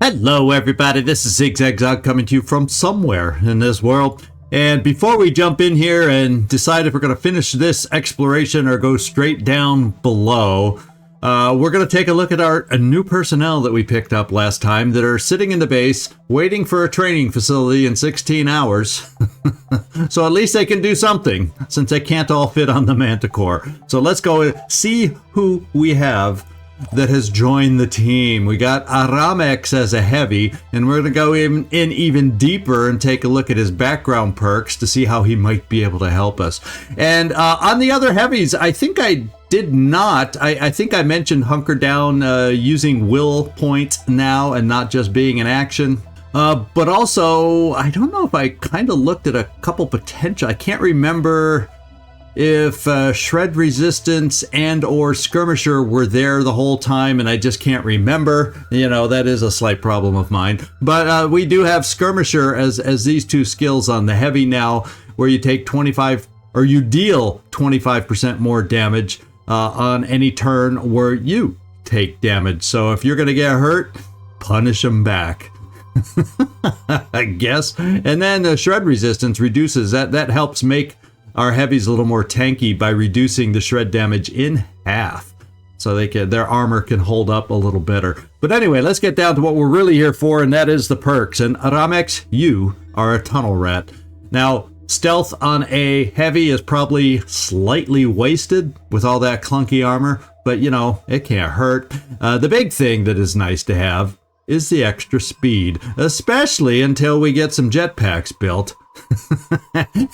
Hello everybody, this is ZigZagZog coming to you from somewhere in this world. And before we jump in here and decide if we're going to finish this exploration or go straight down below, we're going to take a look at our new personnel that we picked up last time that are sitting in the base waiting for a training facility in 16 hours. So at least they can do something since they can't all fit on the Manticore. So let's go see who we have that has joined the team. We got Aramex as a heavy, and we're going to go in even deeper and take a look at his background perks to see how he might be able to help us. And on the other heavies, I think I did not. I think I mentioned hunker down using will point now and not just being an action. But also, I don't know if I kind of looked at a couple potential. I can't remember if shred resistance and or skirmisher were there the whole time, and I just can't remember. You know, that is a slight problem of mine. But we do have skirmisher as these two skills on the heavy now, where you take 25 or you deal 25% more damage on any turn where you take damage. So if you're going to get hurt, punish them back. I guess. And then shred resistance reduces that helps make our heavies a little more tanky by reducing the shred damage in half, so their armor can hold up a little better. But anyway, let's get down to what we're really here for, and that is the perks. And Aramex, you are a tunnel rat. Now, stealth on a heavy is probably slightly wasted with all that clunky armor, but you know, it can't hurt. The big thing that is nice to have is the extra speed, especially until we get some jetpacks built.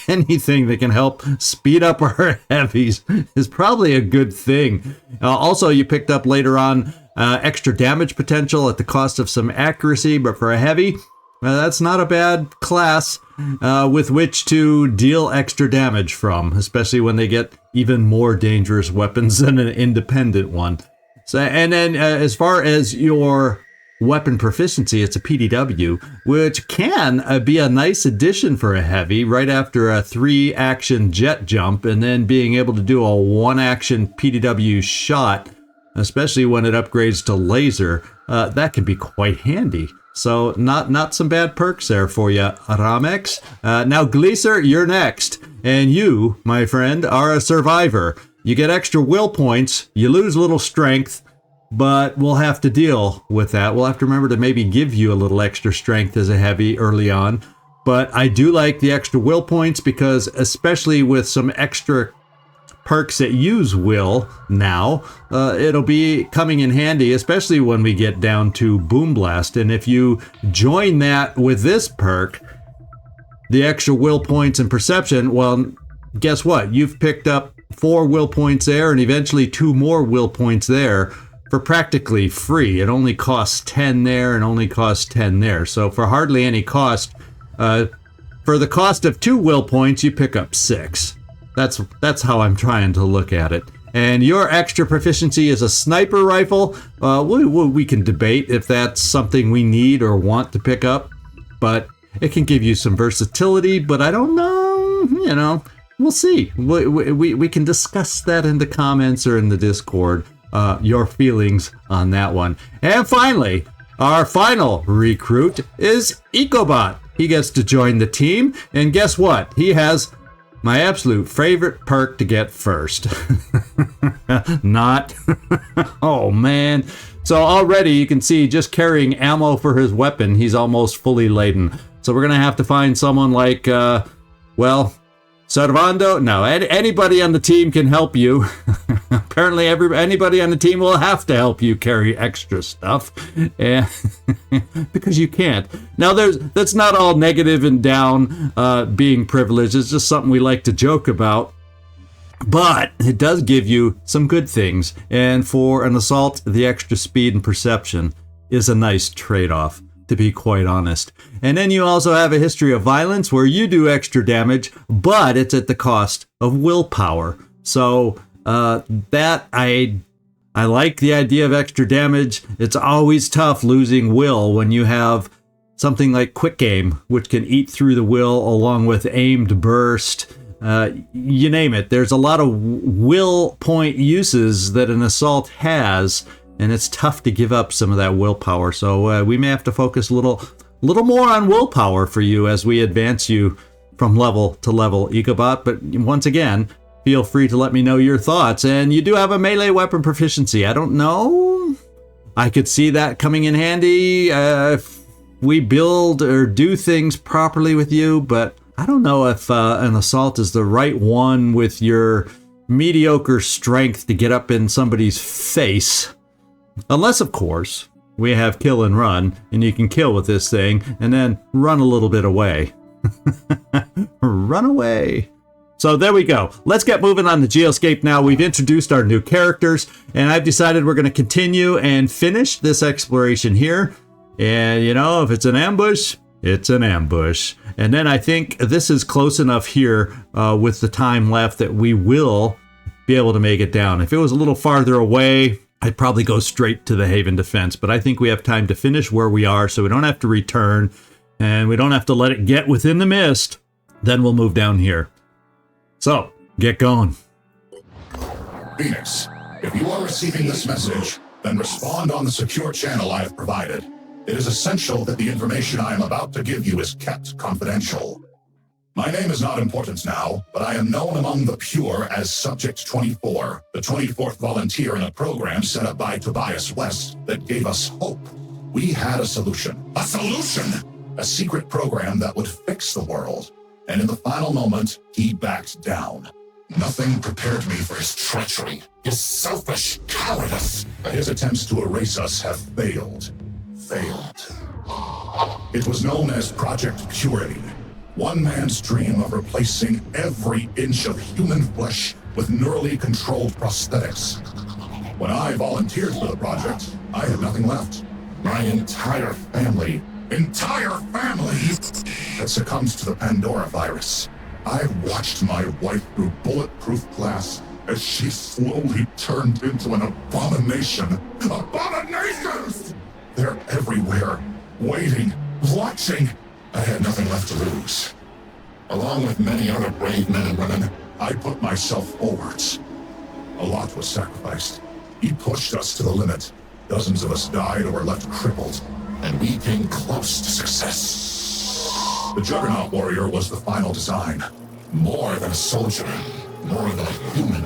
Anything that can help speed up our heavies is probably a good thing. Also, you picked up later on extra damage potential at the cost of some accuracy, but for a heavy, that's not a bad class with which to deal extra damage from, especially when they get even more dangerous weapons than an independent one. So, and then as far as your weapon proficiency, it's a PDW, which can be a nice addition for a heavy right after a 3-action jet jump, and then being able to do a 1-action PDW shot, especially when it upgrades to laser, that can be quite handy. So not some bad perks there for you, Aramex. Now Gleaser, you're next, and you, my friend, are a survivor. You get extra will points, you lose a little strength, but we'll have to deal with that. We'll have to remember to maybe give you a little extra strength as a heavy early on. But I do like the extra will points because, especially with some extra perks that use will now, it'll be coming in handy, especially when we get down to Boom Blast. And if you join that with this perk, the extra will points and perception, well, guess what? You've picked up 4 will points there and eventually 2 more will points there, for practically free. It only costs 10 there and only costs 10 there. So for hardly any cost, for the cost of 2 will points, you pick up 6. That's how I'm trying to look at it. And your extra proficiency is a sniper rifle. We can debate if that's something we need or want to pick up, but it can give you some versatility, but I don't know, you know, we'll see. We can discuss that in the comments or in the Discord. Your feelings on that one. And finally, our final recruit is Ecobot. He gets to join the team, and guess what? He has my absolute favorite perk to get first. Not. Oh man. So already you can see, just carrying ammo for his weapon, he's almost fully laden. So we're gonna have to find someone like well, Servando? No, anybody on the team can help you. Apparently anybody on the team will have to help you carry extra stuff, and because you can't. Now that's not all negative and down, being privileged. It's just something we like to joke about. But it does give you some good things, and for an assault, the extra speed and perception is a nice trade-off, to be quite honest. And then you also have a history of violence where you do extra damage, but it's at the cost of willpower. So that I like the idea of extra damage. It's always tough losing will when you have something like quick aim, which can eat through the will along with aimed burst. You name it. There's a lot of will point uses that an assault has and it's tough to give up some of that willpower. So we may have to focus a little more on willpower for you as we advance you from level to level, Ecobot. But once again, feel free to let me know your thoughts. And you do have a melee weapon proficiency. I don't know. I could see that coming in handy if we build or do things properly with you, but I don't know if an assault is the right one with your mediocre strength to get up in somebody's face. Unless, of course, we have kill and run, and you can kill with this thing and then run a little bit away. Run away. So there we go. Let's get moving on the GeoScape now. We've introduced our new characters, and I've decided we're going to continue and finish this exploration here. And, you know, if it's an ambush, it's an ambush. And then I think this is close enough here with the time left that we will be able to make it down. If it was a little farther away, I'd probably go straight to the Haven Defense. But I think we have time to finish where we are so we don't have to return and we don't have to let it get within the mist. Then we'll move down here. So, get going. Phoenix, if you are receiving this message, then respond on the secure channel I have provided. It is essential that the information I am about to give you is kept confidential. My name is not important now, but I am known among the pure as Subject 24, the 24th volunteer in a program set up by Tobias West that gave us hope. We had a solution. A solution! A secret program that would fix the world. And in the final moment, he backed down. Nothing prepared me for his treachery, his selfish cowardice. His attempts to erase us have failed. It was known as Project Purity. One man's dream of replacing every inch of human flesh with neurally controlled prosthetics. When I volunteered for the project, I had nothing left. My entire family had succumbed to the Pandora virus. I watched my wife through bulletproof glass as she slowly turned into an abomination. Abominations! They're everywhere, waiting, watching. I had nothing left to lose. Along with many other brave men and women, I put myself forwards. A lot was sacrificed. He pushed us to the limit. Dozens of us died or were left crippled, and we came close to success. The Juggernaut Warrior was the final design. More than a soldier, more than a human,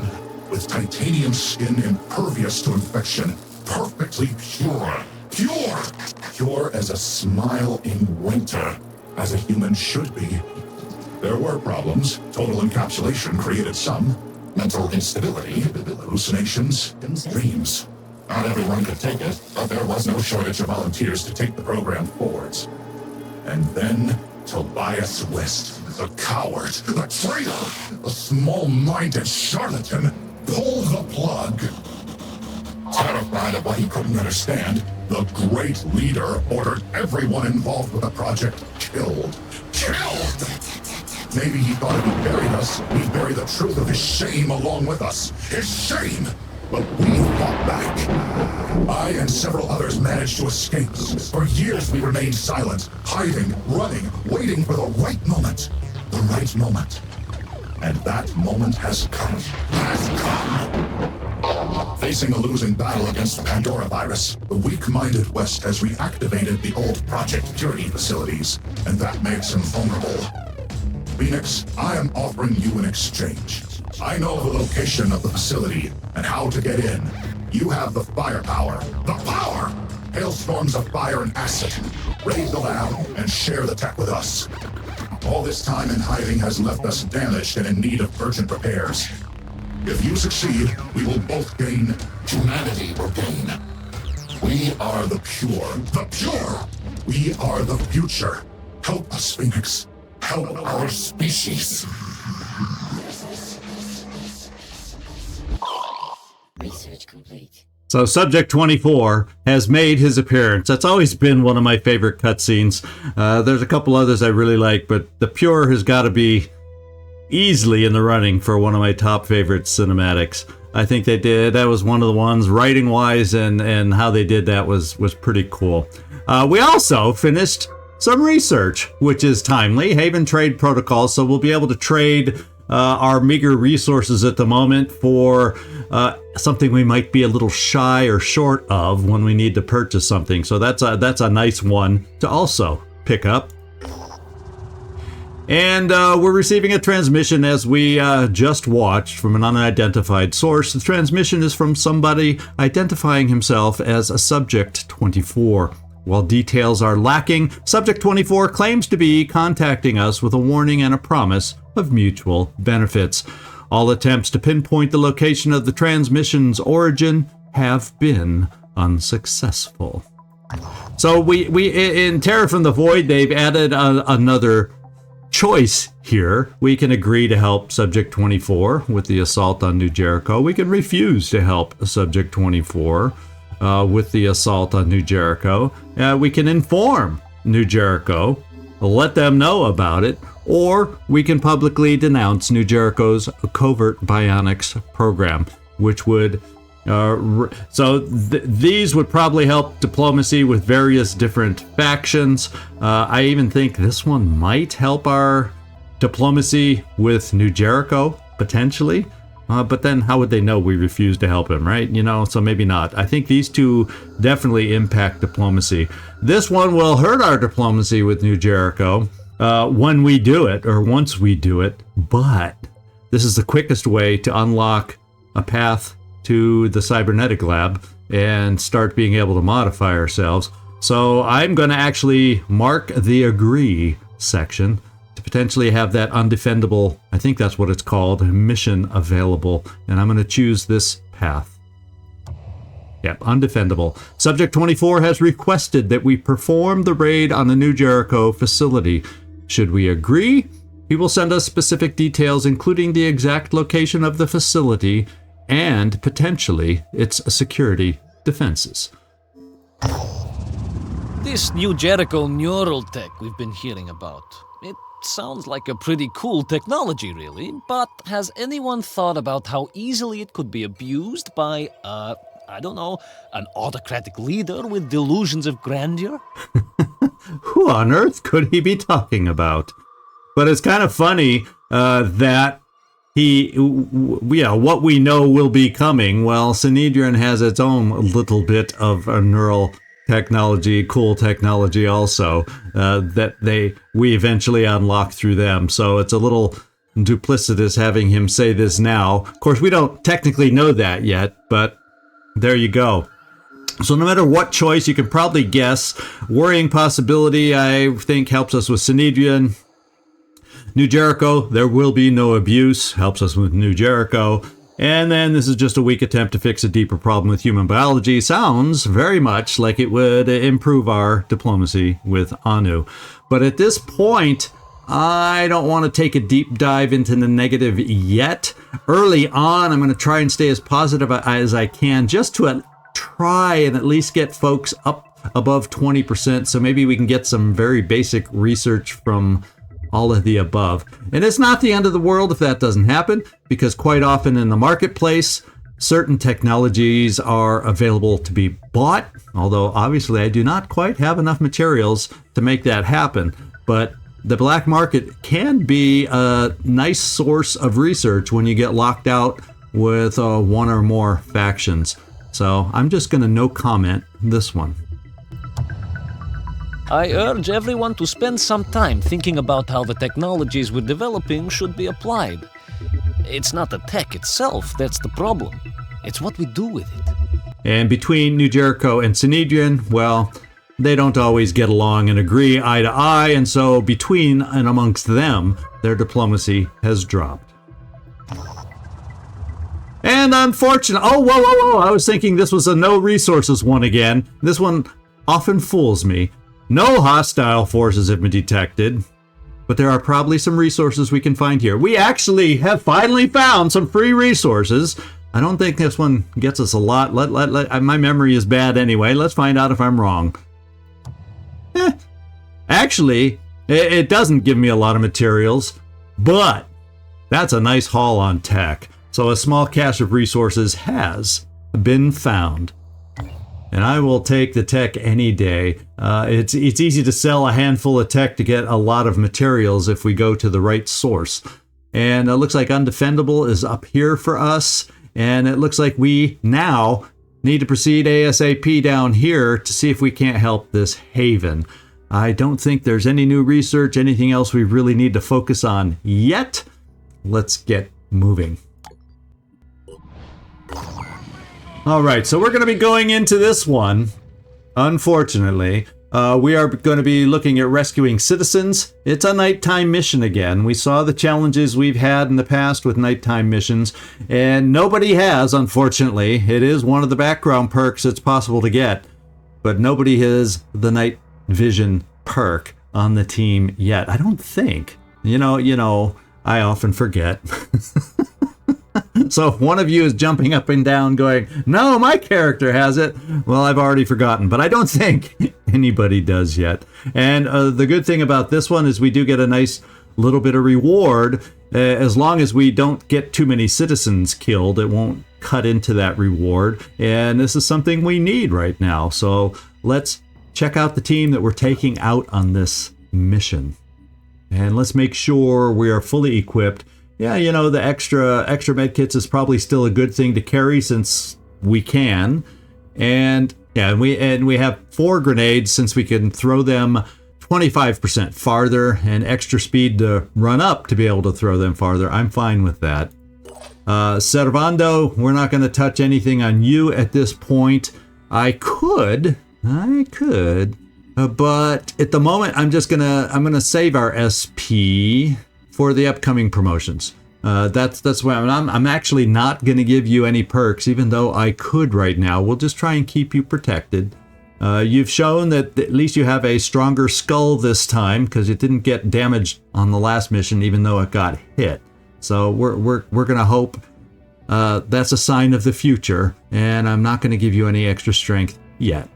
with titanium skin impervious to infection, perfectly pure. Pure as a smile in winter, as a human should be. There were problems. Total encapsulation created some. Mental instability, hallucinations, dreams. Not everyone could take it, but there was no shortage of volunteers to take the program forwards. And then Tobias West, the coward, the traitor, the small-minded charlatan, pulled the plug. Terrified of what he couldn't understand, the great leader ordered everyone involved with the project killed. Killed! Maybe he thought if he buried us, he'd bury the truth of his shame along with us. His shame! But we fought back. I and several others managed to escape. For years we remained silent, hiding, running, waiting for the right moment. The right moment. And that moment has come. Facing a losing battle against the Pandora virus, the weak-minded West has reactivated the old Project Purity facilities, and that makes him vulnerable. Phoenix, I am offering you an exchange. I know the location of the facility and how to get in. You have the firepower. The power! Hailstorms of fire and acid. Raid the lab and share the tech with us. All this time in hiding has left us damaged and in need of urgent repairs. If you succeed, we will both gain. Humanity will gain. We are the pure. The pure! We are the future. Help us, Phoenix. Help our species. Research complete. So Subject 24 has made his appearance. That's always been one of my favorite cutscenes. There's a couple others I really like, but the Pure has got to be easily in the running for one of my top favorite cinematics. I think they did. That was one of the ones, writing-wise, and how they did that was pretty cool. We also finished some research, which is timely. Haven trade protocols, so we'll be able to trade our meager resources at the moment for something we might be a little shy or short of when we need to purchase something. So that's a nice one to also pick up. And we're receiving a transmission, as we just watched, from an unidentified source. The transmission is from somebody identifying himself as a Subject 24. While details are lacking, Subject 24 claims to be contacting us with a warning and a promise of mutual benefits. All attempts to pinpoint the location of the transmission's origin have been unsuccessful. So we in Terror from the Void, they've added another choice here. We can agree to help Subject 24 with the assault on New Jericho. We can refuse to help Subject 24 with the assault on New Jericho. We can inform New Jericho, let them know about it, or we can publicly denounce New Jericho's covert bionics program, which would these would probably help diplomacy with various different factions. I even think this one might help our diplomacy with New Jericho, potentially. But then how would they know we refuse to help him, right? So maybe not. I think these two definitely impact diplomacy. This one will hurt our diplomacy with New Jericho when we do it, or once we do it. But this is the quickest way to unlock a path to the cybernetic lab and start being able to modify ourselves. So I'm going to actually mark the agree section to potentially have that undefendable, I think that's what it's called, mission available. And I'm going to choose this path. Yep, undefendable. Subject 24 has requested that we perform the raid on the New Jericho facility. Should we agree, he will send us specific details, including the exact location of the facility and potentially its security defenses. This New Jericho neural tech we've been hearing about, it sounds like a pretty cool technology, really, but has anyone thought about how easily it could be abused by, I don't know, an autocratic leader with delusions of grandeur? Who on earth could he be talking about? But it's kind of funny that what we know will be coming. Well, Synedrian has its own little bit of a neural technology, cool technology also, that we eventually unlock through them. So it's a little duplicitous having him say this now. Of course, we don't technically know that yet, but there you go. So no matter what choice, you can probably guess. Worrying possibility, I think, helps us with Synedrian. New Jericho, there will be no abuse, helps us with New Jericho. And then this is just a weak attempt to fix a deeper problem with human biology. Sounds very much like it would improve our diplomacy with Anu. But at this point, I don't want to take a deep dive into the negative yet. Early on, I'm going to try and stay as positive as I can, just to try and at least get folks up above 20%. So maybe we can get some very basic research from all of the above. And it's not the end of the world if that doesn't happen, because quite often in the marketplace, certain technologies are available to be bought, although obviously I do not quite have enough materials to make that happen. But the black market can be a nice source of research when you get locked out with one or more factions. So I'm just going to no comment this one. I urge everyone to spend some time thinking about how the technologies we're developing should be applied. It's not the tech itself that's the problem. It's what we do with it. And between New Jericho and Synedrian, well, they don't always get along and agree eye to eye, and so between and amongst them, their diplomacy has dropped. And unfortunately, whoa, I was thinking this was a no resources one again. This one often fools me. No hostile forces have been detected, but there are probably some resources we can find here. We actually have finally found some free resources. I don't think this one gets us a lot. My memory is bad anyway. Let's find out if I'm wrong. Actually, it doesn't give me a lot of materials, but that's a nice haul on tech. So a small cache of resources has been found. And I will take the tech any day. It's easy to sell a handful of tech to get a lot of materials if we go to the right source. And it looks like undefendable is up here for us. And it looks like we now need to proceed ASAP down here to see if we can't help this haven. I don't think there's any new research, anything else we really need to focus on yet. Let's get moving. All right, so we're going to be going into this one, unfortunately. We are going to be looking at rescuing citizens. It's a nighttime mission again. We saw the challenges we've had in the past with nighttime missions, and nobody has, unfortunately. It is one of the background perks it's possible to get, but nobody has the night vision perk on the team yet. I don't think. You know, I often forget. So if one of you is jumping up and down going, no, my character has it, well, I've already forgotten, but I don't think anybody does yet. And the good thing about this one is we do get a nice little bit of reward. As long as we don't get too many citizens killed, it won't cut into that reward. And this is something we need right now. So let's check out the team that we're taking out on this mission. And let's make sure we are fully equipped. Yeah, you know, the extra medkits is probably still a good thing to carry since we can. And yeah, we have 4 grenades since we can throw them 25% farther and extra speed to run up to be able to throw them farther. I'm fine with that. Servando, we're not going to touch anything on you at this point. I could, but at the moment I'm gonna save our SP for the upcoming promotions. That's why I'm actually not going to give you any perks, even though I could right now. We'll just try and keep you protected. You've shown that at least you have a stronger skull this time because it didn't get damaged on the last mission, even though it got hit. So we're going to hope that's a sign of the future, and I'm not going to give you any extra strength yet.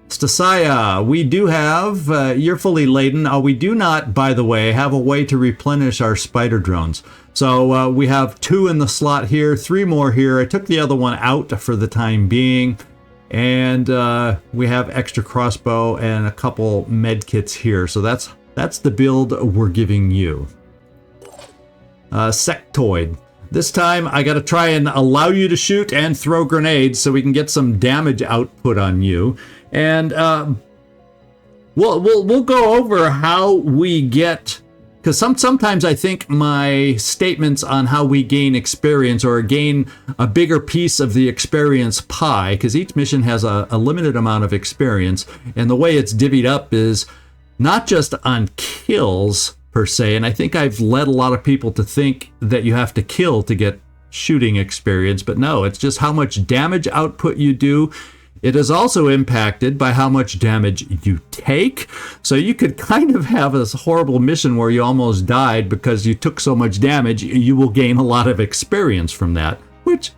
Stasaya, we do have, you're fully laden. We do not, by the way, have a way to replenish our spider drones. So we have 2 in the slot here, 3 more here. I took the other one out for the time being. And we have extra crossbow and a couple med kits here. So that's the build we're giving you. Sectoid. This time I got to try and allow you to shoot and throw grenades so we can get some damage output on you. And we'll go over how we get, because sometimes I think my statements on how we gain experience or gain a bigger piece of the experience pie, because each mission has a limited amount of experience, and the way it's divvied up is not just on kills per se, and I think I've led a lot of people to think that you have to kill to get shooting experience, but no, it's just how much damage output you do. It is also impacted by how much damage you take. So you could kind of have this horrible mission where you almost died because you took so much damage. You will gain a lot of experience from that, which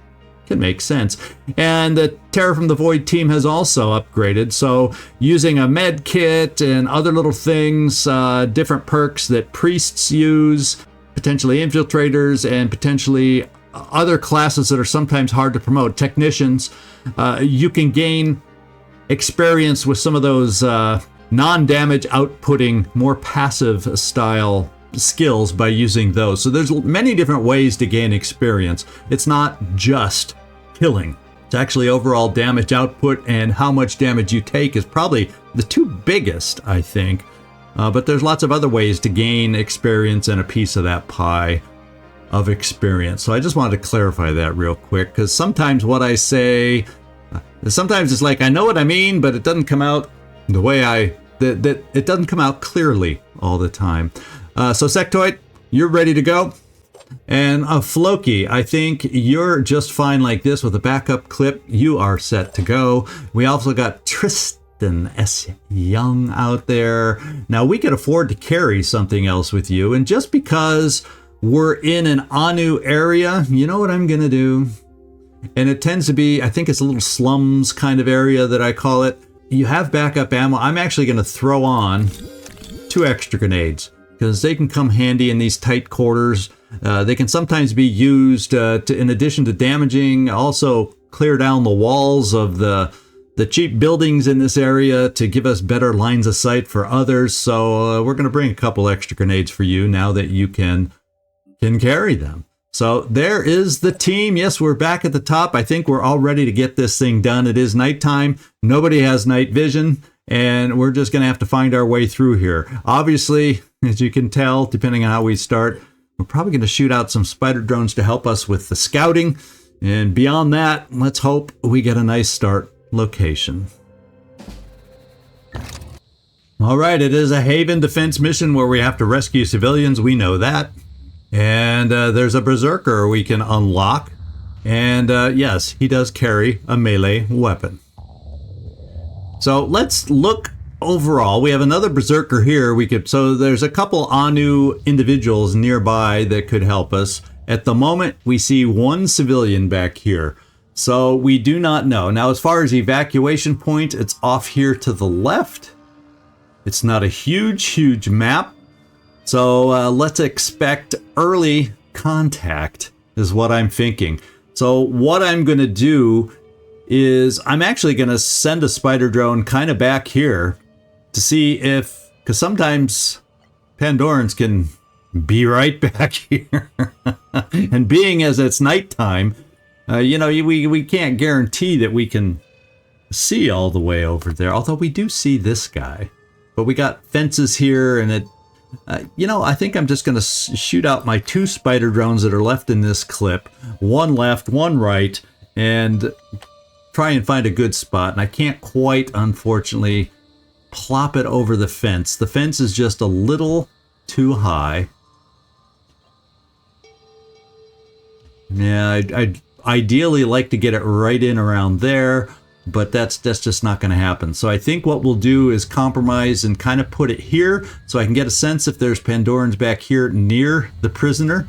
can make sense. And the Terror from the Void team has also upgraded. So using a med kit and other little things, different perks that priests use, potentially infiltrators, and potentially other classes that are sometimes hard to promote, technicians, you can gain experience with some of those non-damage outputting, more passive style skills by using those. So there's many different ways to gain experience. It's not just killing. It's actually overall damage output, and how much damage you take is probably the 2 biggest, I think. But there's lots of other ways to gain experience and a piece of that pie of experience. So I just wanted to clarify that real quick, because sometimes what I say, sometimes it's like I know what I mean, but it doesn't come out the way it doesn't come out clearly all the time. So Sectoid, you're ready to go. And Floki, I think you're just fine like this with a backup clip. You are set to go. We also got Tristan S. Young out there. Now we could afford to carry something else with you, and just because we're in an Anu area, you know what I'm gonna do? And it tends to be, I think it's a little slums kind of area that I call it. You have backup ammo. I'm actually gonna throw on 2 extra grenades, because they can come handy in these tight quarters. They can sometimes be used to, in addition to damaging, also clear down the walls of the cheap buildings in this area to give us better lines of sight for others. So we're gonna bring a couple extra grenades for you now that you can can carry them. So there is the team. Yes, we're back at the top. I think we're all ready to get this thing done. It is nighttime. Nobody has night vision, and we're just going to have to find our way through here. Obviously, as you can tell, depending on how we start, we're probably going to shoot out some spider drones to help us with the scouting. And beyond that, let's hope we get a nice start location. All right, it is a Haven defense mission where we have to rescue civilians. We know that. And there's a berserker we can unlock. And yes, he does carry a melee weapon. So let's look overall. We have another berserker here. So there's a couple Anu individuals nearby that could help us. At the moment, we see one civilian back here. So we do not know. Now, as far as evacuation point, it's off here to the left. It's not a huge map. So let's expect early contact is what I'm thinking. So what I'm going to do is I'm actually going to send a spider drone kind of back here to see if, because sometimes Pandorans can be right back here. And being as it's nighttime, you know, we can't guarantee that we can see all the way over there. Although we do see this guy. But we got fences here, and it, you know, I think I'm just going to shoot out my 2 spider drones that are left in this clip. One left, one right, and try and find a good spot. And I can't quite, unfortunately, plop it over the fence. The fence is just a little too high. Yeah, I'd ideally like to get it right in around there, but that's just not going to happen. So I think what we'll do is compromise and kind of put it here so I can get a sense if there's Pandorans back here near the prisoner.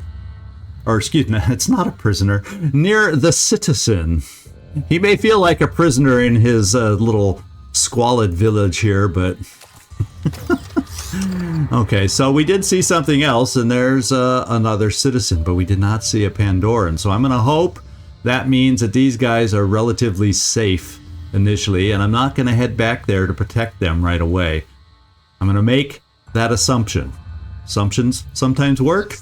Or excuse me, it's not a prisoner. Near the citizen. He may feel like a prisoner in his little squalid village here, but... Okay, so we did see something else, and there's another citizen, but we did not see a Pandoran. So I'm going to hope that means that these guys are relatively safe initially, and I'm not going to head back there to protect them right away. I'm going to make that assumption. Assumptions sometimes work,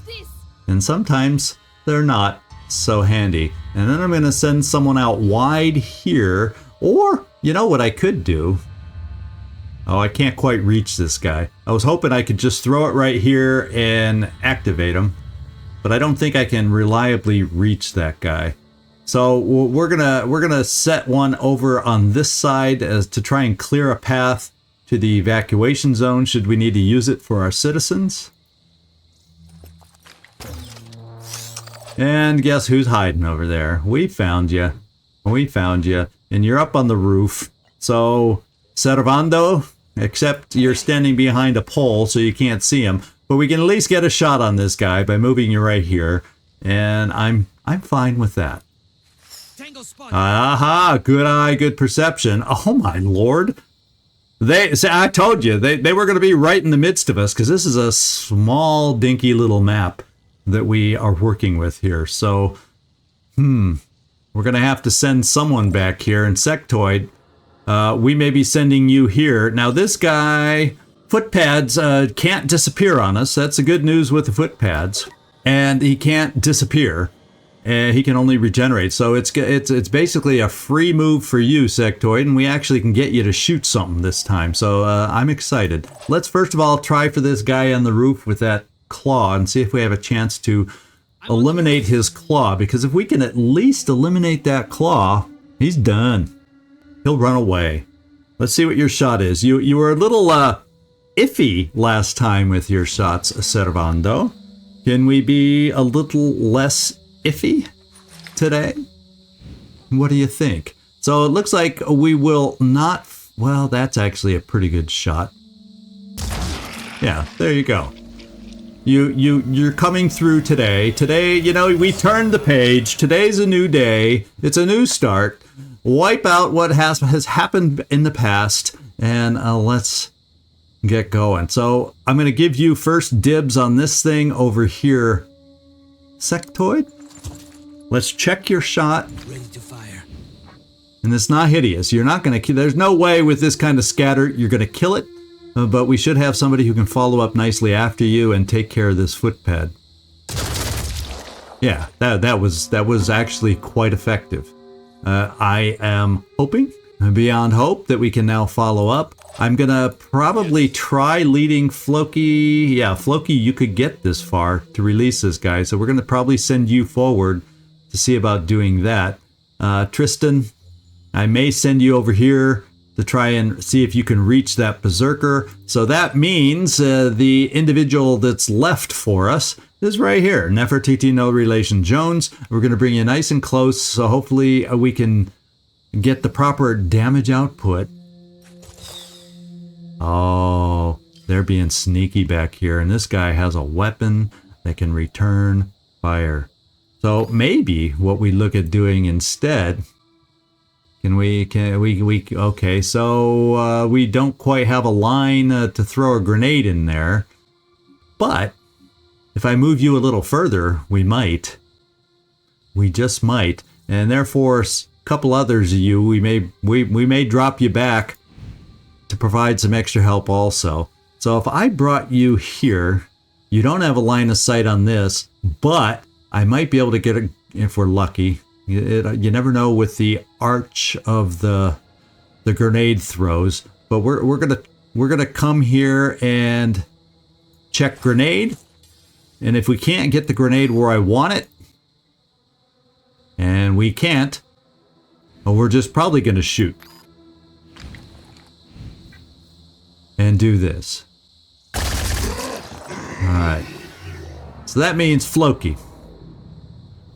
and sometimes they're not so handy. And then I'm going to send someone out wide here, or, you know what I could do? Oh, I can't quite reach this guy. I was hoping I could just throw it right here and activate him, but I don't think I can reliably reach that guy. So we're gonna set one over on this side as to try and clear a path to the evacuation zone should we need to use it for our citizens. And guess who's hiding over there? We found you. We found you. And you're up on the roof. So, Servando, except you're standing behind a pole so you can't see him. But we can at least get a shot on this guy by moving you right here. And I'm fine with that. Aha, good eye, good perception. Oh my lord. I told you, they were going to be right in the midst of us because this is a small, dinky little map that we are working with here. So, we're going to have to send someone back here. And Sectoid, we may be sending you here. Now, this guy, footpads can't disappear on us. That's the good news with the footpads. And he can't disappear. He can only regenerate. So it's basically a free move for you, Sectoid, and we actually can get you to shoot something this time. So I'm excited. Let's first of all try for this guy on the roof with that claw and see if we have a chance to eliminate his claw. Because if we can at least eliminate that claw, he's done. He'll run away. Let's see what your shot is. You were a little iffy last time with your shots, Servando. Can we be a little less iffy today? What do you think? So it looks like we will not... Well, that's actually a pretty good shot. Yeah, there you go. You're coming through today. Today, you know, we turned the page. Today's a new day. It's a new start. Wipe out what has happened in the past, and let's get going. So I'm going to give you first dibs on this thing over here. Sectoid? Let's check your shot. Ready to fire. And it's not hideous. You're not going to... There's no way with this kind of scatter you're going to kill it. But we should have somebody who can follow up nicely after you and take care of this footpad. Yeah, that was actually quite effective. I am hoping, beyond hope, that we can now follow up. I'm gonna probably try leading Floki. Yeah, Floki, you could get this far to release this guy, so we're gonna probably send you forward to see about doing that. Tristan, I may send you over here to try and see if you can reach that Berserker. So that means the individual that's left for us is right here, Nefertiti No Relation Jones. We're going to bring you nice and close, so hopefully we can get the proper damage output. Oh, they're being sneaky back here, and this guy has a weapon that can return fire. So maybe what we look at doing instead... Okay, so we don't quite have a line to throw a grenade in there, but if I move you a little further, we might. We just might, and therefore a couple others of you, we may drop you back to provide some extra help also. So if I brought you here, you don't have a line of sight on this, but I might be able to get it if we're lucky. You never know with the arch of the grenade throws, but we're gonna come here and check grenade, and if we can't get the grenade where I want it, and we can't, well, we're just probably gonna shoot and do this. All right, so that means Floki.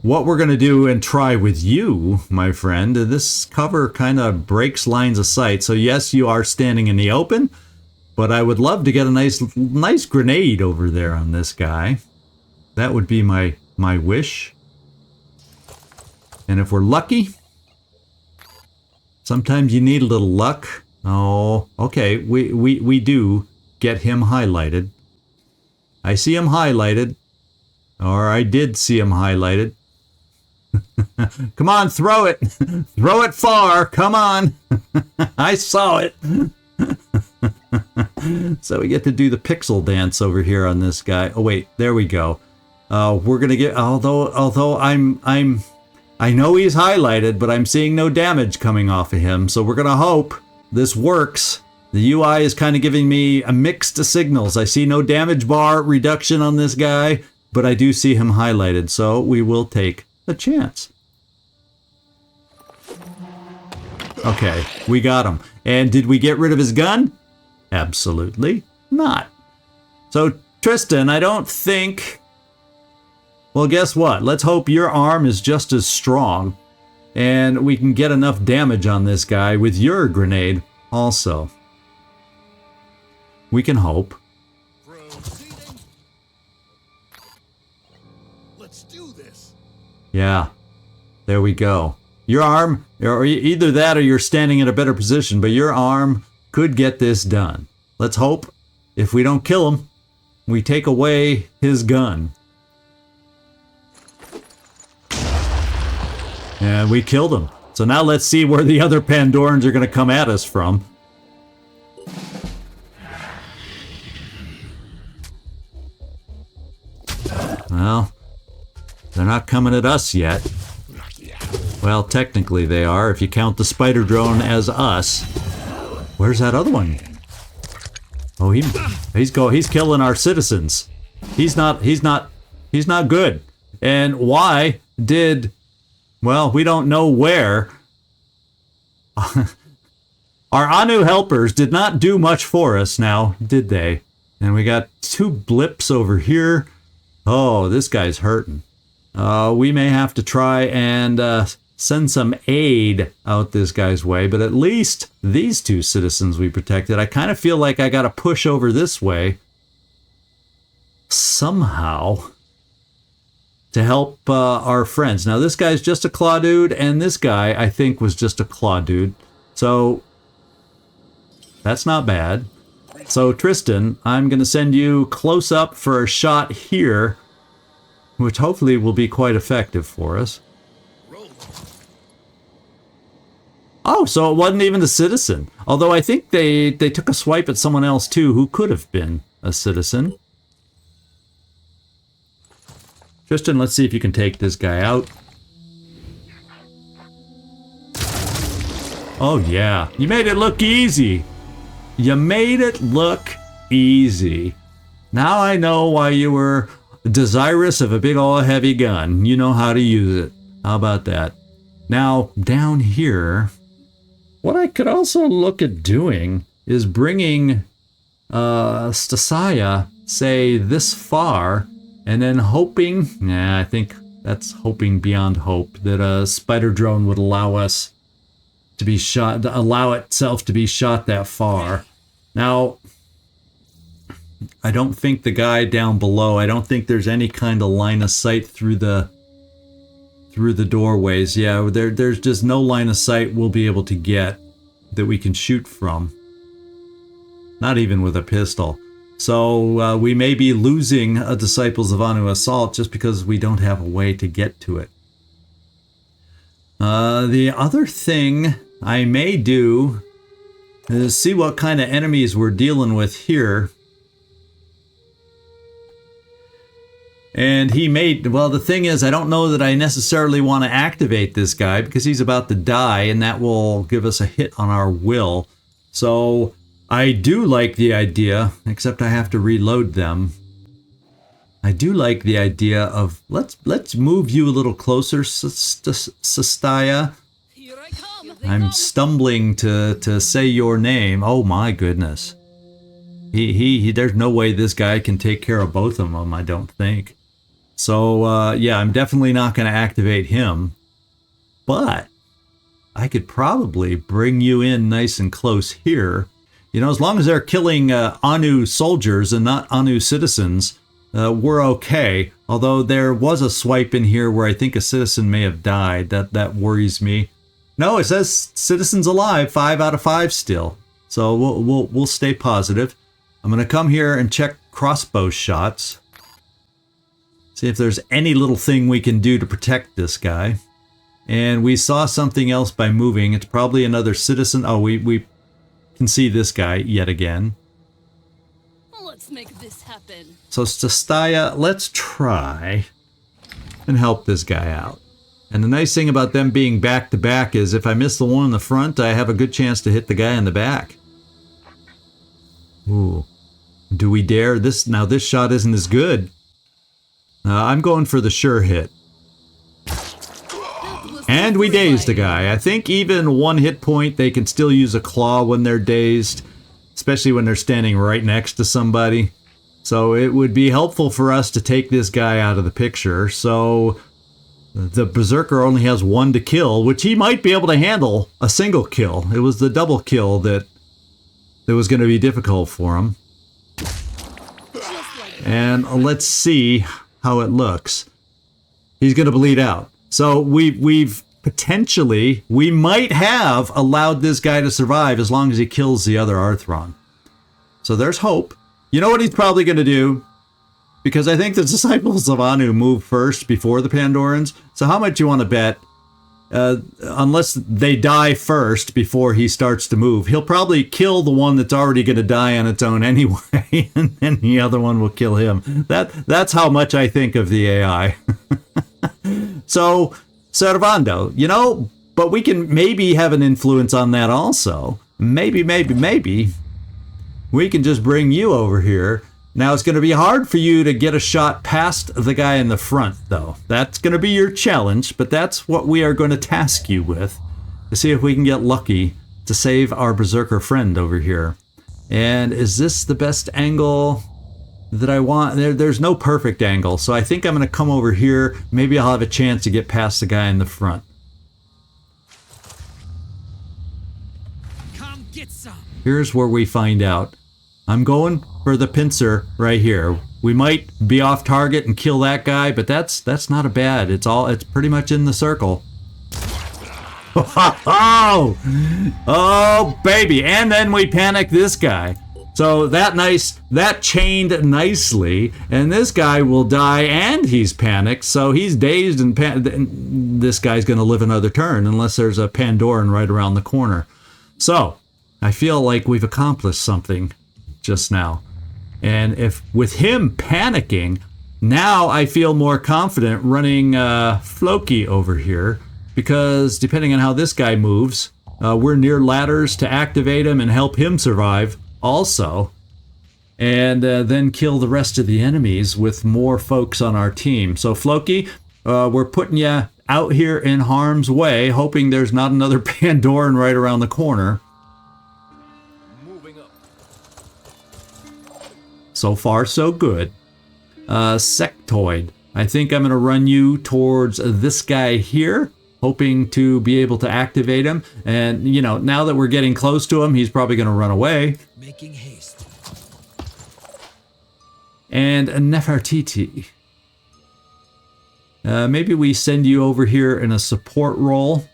What we're going to do and try with you, my friend, this cover kind of breaks lines of sight. So yes, you are standing in the open, but I would love to get a nice grenade over there on this guy. That would be my wish. And if we're lucky, sometimes you need a little luck. Oh, okay, we do get him highlighted. I see him highlighted, or I did see him highlighted. Come on, throw it. Throw it far. Come on. I saw it. So we get to do the pixel dance over here on this guy. Oh wait, there we go. We're gonna get, although I know he's highlighted, but I'm seeing no damage coming off of him. So we're gonna hope this works. The UI is kind of giving me a mixed signals. I see no damage bar reduction on this guy, but I do see him highlighted. So we will take a chance. Okay, we got him. And did we get rid of his gun? Absolutely not. So Tristan, I don't think... Well, guess what? Let's hope your arm is just as strong and we can get enough damage on this guy with your grenade also. We can hope. Let's do this. Yeah, there we go. Your arm, or either that or you're standing in a better position, but your arm could get this done. Let's hope if we don't kill him, we take away his gun. And we killed him. So now let's see where the other Pandorans are going to come at us from. Well, they're not coming at us yet. Well, technically they are, if you count the spider drone as us. Where's that other one? Oh, he's killing our citizens. He's not good. And why did, well, we don't know where. Our Anu helpers did not do much for us now, did they? And we got two blips over here. Oh, this guy's hurting. We may have to try and send some aid out this guy's way, but at least these two citizens we protected. I kind of feel like I got to push over this way somehow to help our friends. Now, this guy's just a claw dude, and this guy, I think, was just a claw dude. So that's not bad. So, Tristan, I'm going to send you close up for a shot here, which hopefully will be quite effective for us. Oh, so it wasn't even the citizen. Although I think they took a swipe at someone else too who could have been a citizen. Tristan, let's see if you can take this guy out. Oh yeah, you made it look easy. You made it look easy. Now I know why you were desirous of a big ol' heavy gun. You know how to use it. How about that? Now, down here, what I could also look at doing is bringing Stasaya, say, this far, and then hoping, I think that's hoping beyond hope, that a spider drone would allow us to be shot, allow itself to be shot that far. Now, I don't think the guy down below, I don't think there's any kind of line of sight through the doorways. Yeah, there's just no line of sight we'll be able to get that we can shoot from. Not even with a pistol. So we may be losing a Disciples of Anu assault just because we don't have a way to get to it. The other thing I may do is see what kind of enemies we're dealing with here. And he made, well, the thing is, I don't know that I necessarily want to activate this guy because he's about to die, and that will give us a hit on our will. So I do like the idea, except I have to reload them. I do like the idea of, let's move you a little closer, Sastaya. I'm stumbling to say your name. Oh my goodness. There's no way this guy can take care of both of them, I don't think. So, yeah, I'm definitely not going to activate him. But I could probably bring you in nice and close here. You know, as long as they're killing Anu soldiers and not Anu citizens, we're okay. Although there was a swipe in here where I think a citizen may have died. That worries me. No, it says citizens alive, 5 out of 5 still. So we'll stay positive. I'm going to come here and check crossbow shots. See if there's any little thing we can do to protect this guy. And we saw something else by moving. It's probably another citizen. Oh, we can see this guy yet again. Let's make this happen. So Stastaya, let's try and help this guy out. And the nice thing about them being back to back is if I miss the one in the front, I have a good chance to hit the guy in the back. Ooh. Do we dare? Now this shot isn't as good. I'm going for the sure hit. And we dazed a guy. I think even one hit point, they can still use a claw when they're dazed. Especially when they're standing right next to somebody. So it would be helpful for us to take this guy out of the picture. So the Berserker only has 1 to kill, which he might be able to handle a single kill. It was the double kill that was going to be difficult for him. And let's see how it looks. He's going to bleed out. So we've potentially, we might have allowed this guy to survive as long as he kills the other Arthron. So there's hope. You know what he's probably going to do? Because I think the Disciples of Anu move first before the Pandorans. So how much you want to bet? Unless they die first before he starts to move, he'll probably kill the one that's already going to die on its own anyway, and then the other one will kill him. That's how much I think of the AI. So, Servando, you know, but we can maybe have an influence on that also. Maybe we can just bring you over here. Now, it's going to be hard for you to get a shot past the guy in the front, though. That's going to be your challenge, but that's what we are going to task you with, to see if we can get lucky to save our Berserker friend over here. And is this the best angle that I want? There's no perfect angle, so I think I'm going to come over here. Maybe I'll have a chance to get past the guy in the front. Come get some. Here's where we find out. I'm going for the pincer right here. We might be off target and kill that guy, but that's not a bad. It's pretty much in the circle. Oh baby, and then we panic this guy. So that chained nicely, and this guy will die and he's panicked, so he's dazed and this guy's gonna live another turn unless there's a Pandoran right around the corner. So I feel like we've accomplished something just now. And if with him panicking, Now I feel more confident running Floki over here, because depending on how this guy moves, we're near ladders to activate him and help him survive also. And then kill the rest of the enemies with more folks on our team. So Floki, we're putting you out here in harm's way, hoping there's not another Pandoran right around the corner. Moving up. So far, so good. Sectoid, I think I'm going to run you towards this guy here, hoping to be able to activate him. And, you know, now that we're getting close to him, he's probably going to run away. Making haste. And a Nefertiti. Maybe we send you over here in a support role.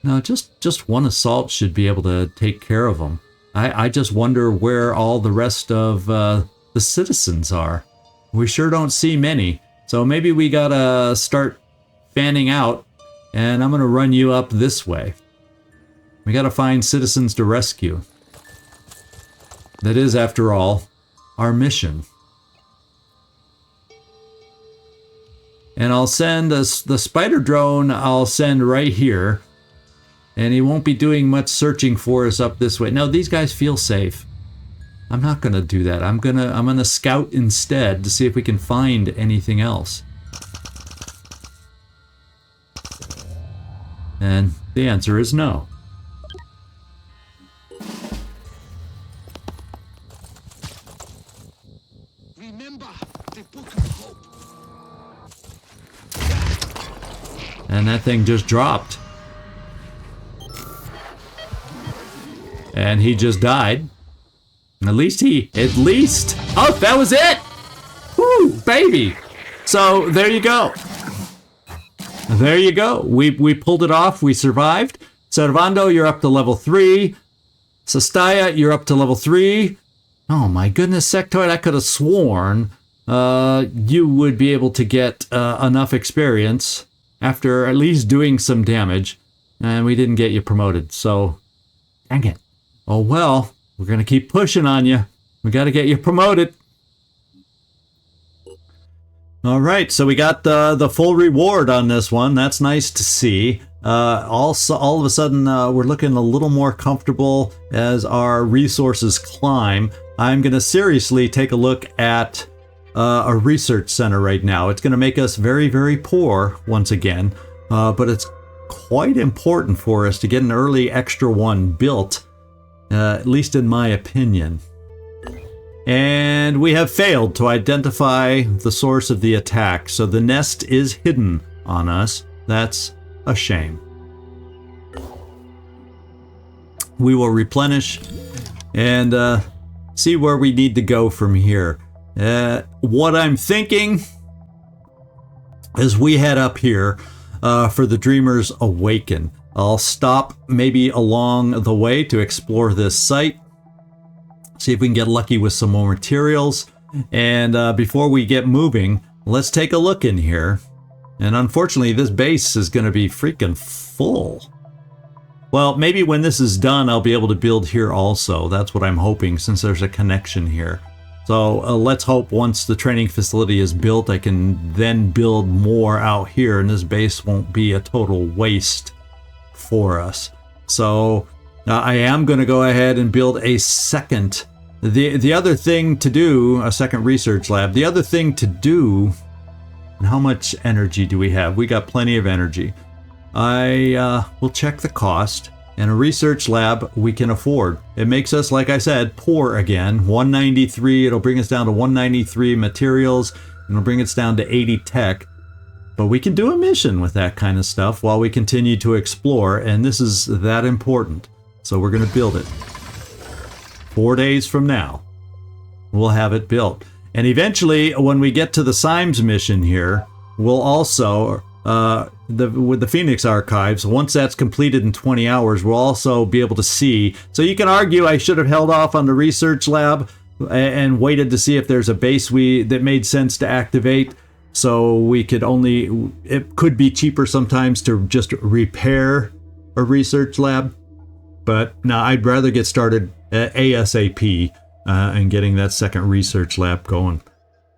No, just one assault should be able to take care of them. I just wonder where all the rest of the citizens are. We sure don't see many. So maybe we gotta start fanning out, and I'm gonna run you up this way. We gotta find citizens to rescue. That is, after all, our mission. And I'll send the spider drone, I'll send right here. And he won't be doing much searching for us up this way. No, these guys feel safe. I'm not gonna do that. I'm gonna scout instead to see if we can find anything else. And the answer is no. And that thing just dropped. And he just died. At least, oh, that was it! Woo, baby! So, there you go. There you go. We pulled it off, we survived. Servando, you're up to level 3. Sastaya, you're up to level 3. Oh my goodness, Sectoid, I could have sworn you would be able to get enough experience after at least doing some damage, and we didn't get you promoted, so dang it. Oh well, we're gonna keep pushing on you. We gotta get you promoted. All right, so we got the full reward on this one. That's nice to see. Also, all of a sudden, we're looking a little more comfortable as our resources climb. I'm gonna seriously take a look at a research center right now. It's going to make us very, very poor once again, but it's quite important for us to get an early extra one built, at least in my opinion. And we have failed to identify the source of the attack, so the nest is hidden on us. That's a shame. We will replenish and see where we need to go from here. What I'm thinking is we head up here for the Dreamers Awaken. I'll stop maybe along the way to explore this site, see if we can get lucky with some more materials, and before we get moving, let's take a look in here. And unfortunately, this base is going to be freaking full. Well, maybe when this is done, I'll be able to build here also. That's what I'm hoping, since there's a connection here. So let's hope once the training facility is built, I can then build more out here, and this base won't be a total waste for us. So I am going to go ahead and build a second. The other thing to do, a second research lab. The other thing to do, and how much energy do we have? We got plenty of energy. I will check the cost. And a research lab we can afford. It makes us, like I said, poor again. 193, it'll bring us down to 193 materials, and it'll bring us down to 80 tech. But we can do a mission with that kind of stuff while we continue to explore, and this is that important. So we're gonna build it. 4 days from now, we'll have it built. And eventually, when we get to the Symes mission here, we'll also, with the Phoenix Archives, once that's completed in 20 hours, we'll also be able to see. So you can argue I should have held off on the research lab and waited to see if there's a base that made sense to activate. So we could it could be cheaper sometimes to just repair a research lab. But no, I'd rather get started ASAP and getting that second research lab going.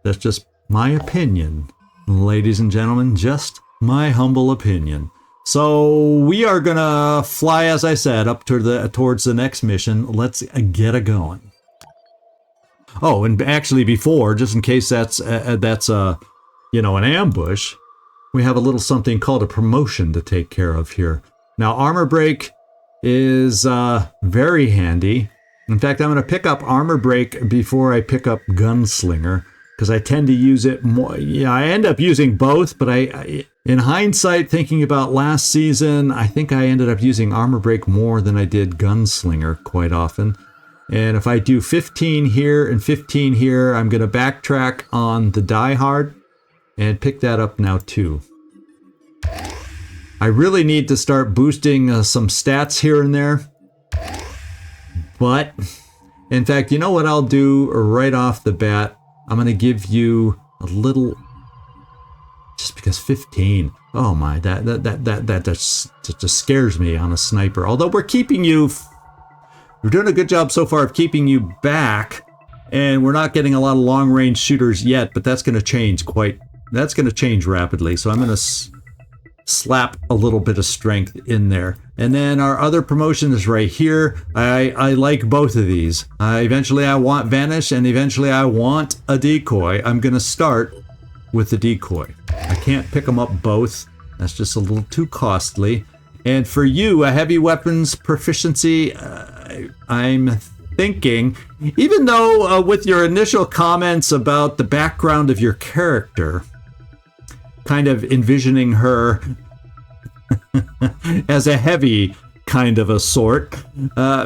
That's just my opinion, ladies and gentlemen, just my humble opinion. So we are gonna fly, as I said, up to towards the next mission. Let's get a going. Oh, and actually before, just in case that's you know, an ambush, we have a little something called a promotion to take care of here. Now, armor break is very handy. In fact, I'm going to pick up armor break before I pick up gunslinger, because I tend to use it more. Yeah, I end up using both, but I in hindsight, thinking about last season, I think I ended up using armor break more than I did gunslinger quite often. And if I do 15 here and 15 here, I'm going to backtrack on the Die Hard and pick that up now too. I really need to start boosting some stats here and there. But, in fact, you know what I'll do right off the bat? I'm going to give you a little, just because 15. Oh my, that just scares me on a sniper. Although we're keeping you, we're doing a good job so far of keeping you back, and we're not getting a lot of long range shooters yet, but that's going to change that's going to change rapidly. So I'm going to slap a little bit of strength in there. And then our other promotion is right here. I like both of these. Eventually I want Vanish, and eventually I want a decoy. I'm going to start with the decoy. I can't pick them up both. That's just a little too costly. And for you, a heavy weapons proficiency, I'm thinking, even though with your initial comments about the background of your character, kind of envisioning her as a heavy kind of a sort,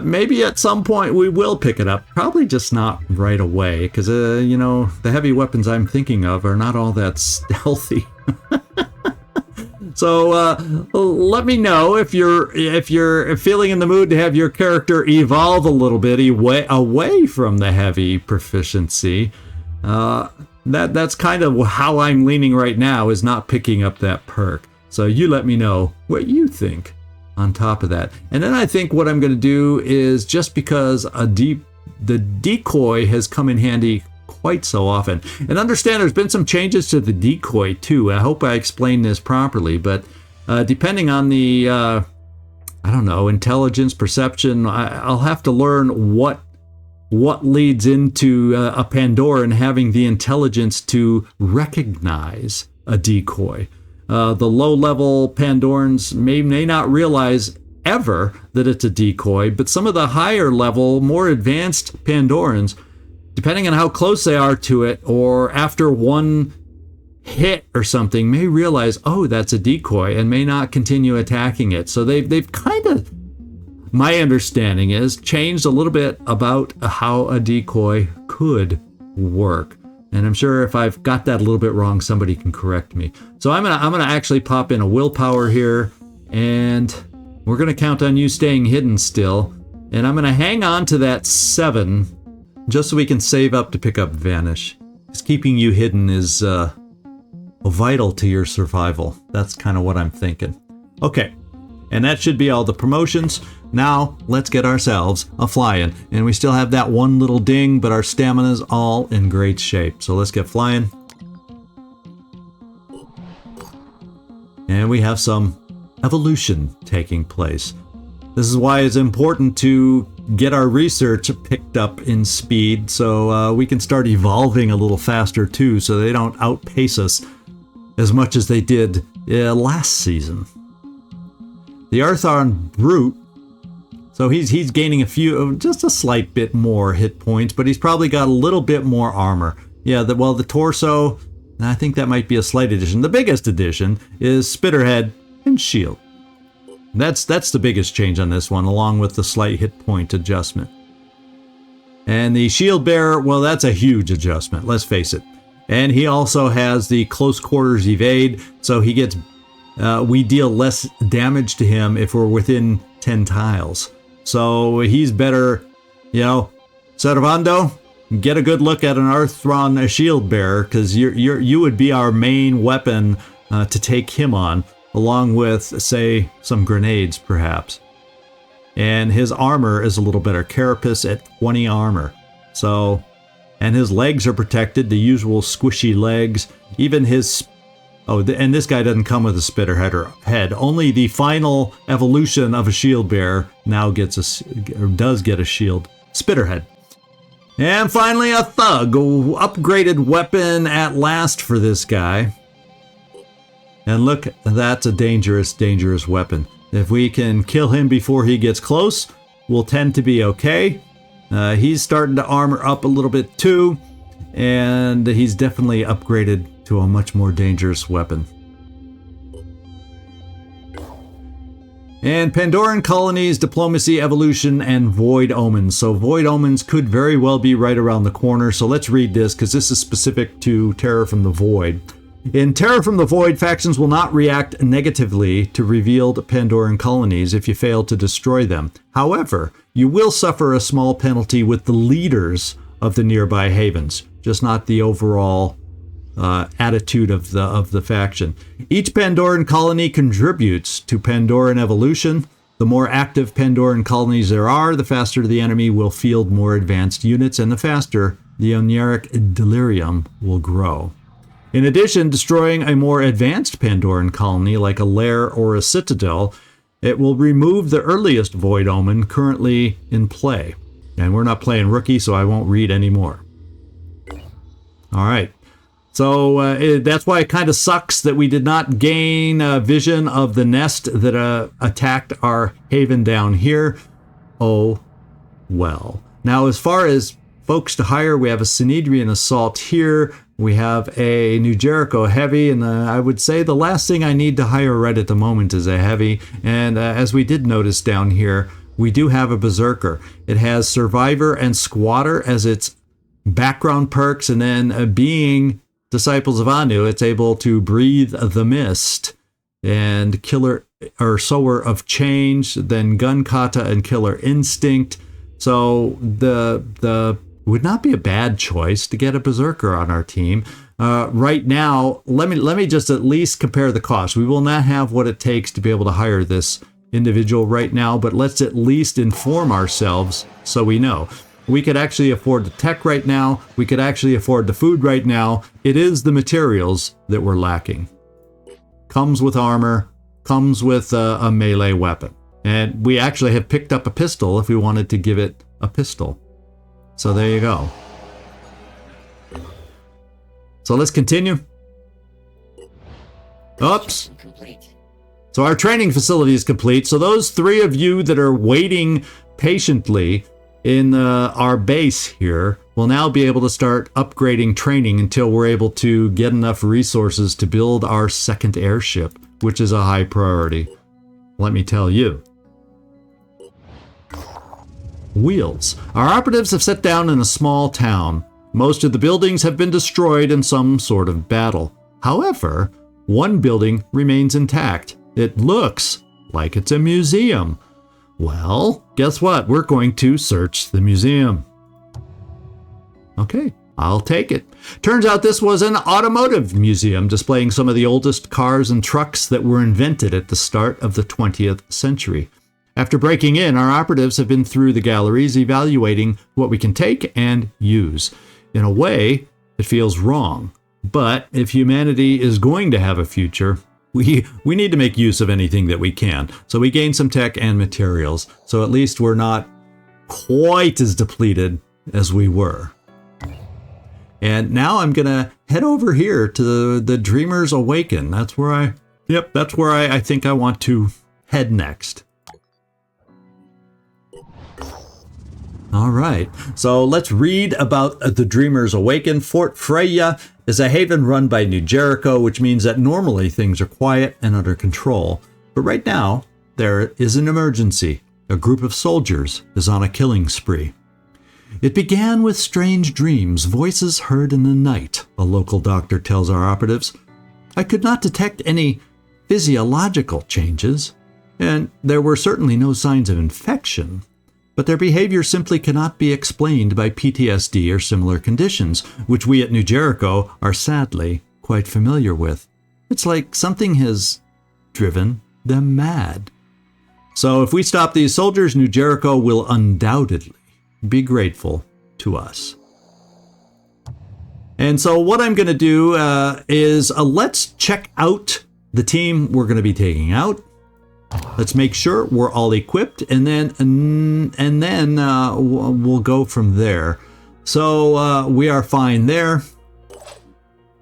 maybe at some point we will pick it up. Probably just not right away, because you know, the heavy weapons I'm thinking of are not all that stealthy. So let me know if you're feeling in the mood to have your character evolve a little bit away from the heavy proficiency. That's kind of how I'm leaning right now, is not picking up that perk. So you let me know what you think on top of that. And then I think what I'm going to do is, just because the decoy has come in handy quite so often. And understand there's been some changes to the decoy too. I hope I explained this properly, but depending on the, I don't know, intelligence, perception, I'll have to learn what leads into a Pandoran having the intelligence to recognize a decoy. The low-level Pandorans may not realize ever that it's a decoy, but some of the higher-level, more advanced Pandorans, depending on how close they are to it, or after one hit or something, may realize, oh, that's a decoy, and may not continue attacking it. So they've kind of, my understanding is, changed a little bit about how a decoy could work. And I'm sure if I've got that a little bit wrong, somebody can correct me. So I'm gonna actually pop in a willpower here, and we're gonna count on you staying hidden still. And I'm gonna hang on to that 7, just so we can save up to pick up Vanish. Because keeping you hidden is vital to your survival. That's kind of what I'm thinking. Okay, and that should be all the promotions. Now, let's get ourselves a flying. And we still have that one little ding, but our stamina's all in great shape. So let's get flying. And we have some evolution taking place. This is why it's important to get our research picked up in speed, so we can start evolving a little faster too, so they don't outpace us as much as they did last season. The Arthon Brute, so he's gaining just a slight bit more hit points, but he's probably got a little bit more armor. Yeah, the torso, I think that might be a slight addition. The biggest addition is Spitterhead and Shield. That's the biggest change on this one, along with the slight hit point adjustment. And the Shield Bearer, well, that's a huge adjustment, let's face it. And he also has the close quarters evade, so he gets, we deal less damage to him if we're within 10 tiles. So he's better, you know, Servando, get a good look at an Arthron Shield Bearer, because you would be our main weapon to take him on, along with, say, some grenades, perhaps. And his armor is a little better. Carapace at 20 armor. So and his legs are protected, the usual squishy legs. Even his... and this guy doesn't come with a spitter head. Only the final evolution of a shield bearer now does get a shield spitter head. And finally, a thug, upgraded weapon at last for this guy. And look, that's a dangerous, dangerous weapon. If we can kill him before he gets close, we'll tend to be okay. He's starting to armor up a little bit too, and he's definitely upgraded to a much more dangerous weapon. And Pandoran colonies, diplomacy, evolution, and void omens. So void omens could very well be right around the corner. So let's read this because this is specific to Terror from the Void. In Terror from the Void, factions will not react negatively to revealed Pandoran colonies if you fail to destroy them. However, you will suffer a small penalty with the leaders of the nearby havens, just not the overall attitude of the faction. Each Pandoran colony contributes to Pandoran evolution. The more active Pandoran colonies there are, the faster the enemy will field more advanced units, and the faster the Oniric delirium will grow. In addition, destroying a more advanced Pandoran colony like a lair or a citadel, it will remove the earliest void omen currently in play. And we're not playing rookie, so I won't read any more. All right. So that's why it kind of sucks that we did not gain a vision of the nest that attacked our haven down here. Oh, well. Now, as far as folks to hire, we have a Synedrian Assault here. We have a New Jericho Heavy, and I would say the last thing I need to hire right at the moment is a Heavy. And as we did notice down here, we do have a Berserker. It has Survivor and Squatter as its background perks, and then being Disciples of Anu, it's able to breathe the mist and Killer or Sower of Change, then Gun Kata and Killer Instinct. So the would not be a bad choice to get a Berserker on our team. Right now, let me just at least compare the cost. We will not have what it takes to be able to hire this individual right now, but let's at least inform ourselves so we know. We could actually afford the tech right now. We could actually afford the food right now. It is the materials that we're lacking. Comes with armor, comes with a melee weapon. And we actually have picked up a pistol if we wanted to give it a pistol. So there you go. So let's continue. Oops. So our training facility is complete. So those three of you that are waiting patiently in our base here will now be able to start upgrading training until we're able to get enough resources to build our second airship, which is a high priority. Let me tell you. Wheels. Our operatives have set down in a small town. Most of the buildings have been destroyed in some sort of battle. However, one building remains intact. It looks like it's a museum. Well, guess what? We're going to search the museum. Okay, I'll take it. Turns out this was an automotive museum displaying some of the oldest cars and trucks that were invented at the start of the 20th century. After breaking in, our operatives have been through the galleries evaluating what we can take and use. In a way, it feels wrong. But if humanity is going to have a future, we need to make use of anything that we can. So we gain some tech and materials. So at least we're not quite as depleted as we were. And now I'm going to head over here to the Dreamers Awaken. That's where I think I want to head next. All right, so let's read about the Dreamers Awaken. Fort Freya is a haven run by New Jericho, which means that normally things are quiet and under control. But right now, there is an emergency. A group of soldiers is on a killing spree. It began with strange dreams, voices heard in the night, a local doctor tells our operatives. I could not detect any physiological changes, and there were certainly no signs of infection. But their behavior simply cannot be explained by PTSD or similar conditions, which we at New Jericho are sadly quite familiar with. It's like something has driven them mad. So if we stop these soldiers, New Jericho will undoubtedly be grateful to us. And so what I'm going to do is let's check out the team we're going to be taking out. Let's make sure we're all equipped, and then we'll go from there. So we are fine there.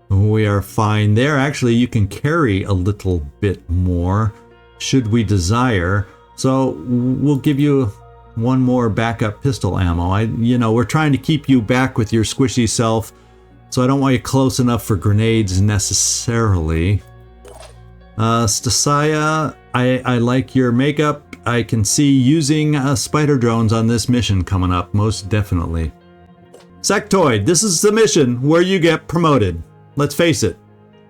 We are fine there. Actually, you can carry a little bit more should we desire. So we'll give you one more backup pistol ammo. We're trying to keep you back with your squishy self, so I don't want you close enough for grenades necessarily. Stasaya, I like your makeup. I can see using spider drones on this mission coming up, most definitely. Sectoid, this is the mission where you get promoted. Let's face it,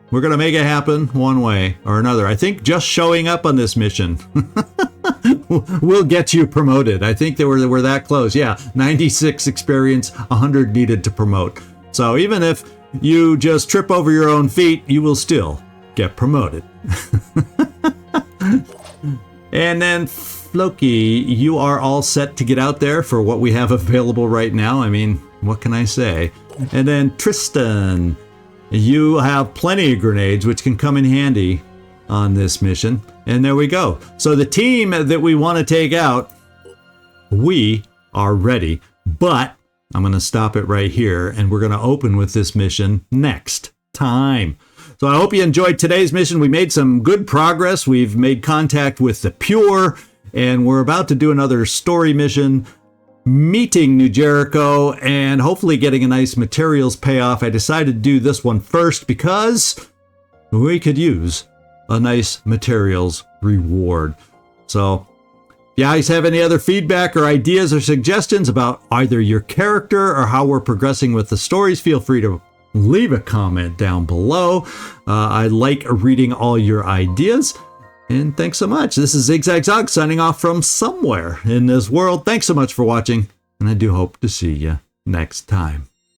we're going to make it happen one way or another. I think just showing up on this mission will get you promoted. I think we're that close. Yeah, 96 experience, 100 needed to promote. So even if you just trip over your own feet, you will still get promoted. And then Floki, you are all set to get out there for what we have available right now. I mean, what can I say? And then Tristan, you have plenty of grenades, which can come in handy on this mission. And there we go. So the team that we want to take out, we are ready. But I'm going to stop it right here, and we're going to open with this mission next time. So I hope you enjoyed today's mission. We made some good progress. We've made contact with the Pure, and we're about to do another story mission, meeting New Jericho, and hopefully getting a nice materials payoff. I decided to do this one first because we could use a nice materials reward. So if you guys have any other feedback or ideas or suggestions about either your character or how we're progressing with the stories, feel free to leave a comment down below. I like reading all your ideas. And thanks so much. This is ZigZagZog signing off from somewhere in this world. Thanks so much for watching, and I do hope to see you next time.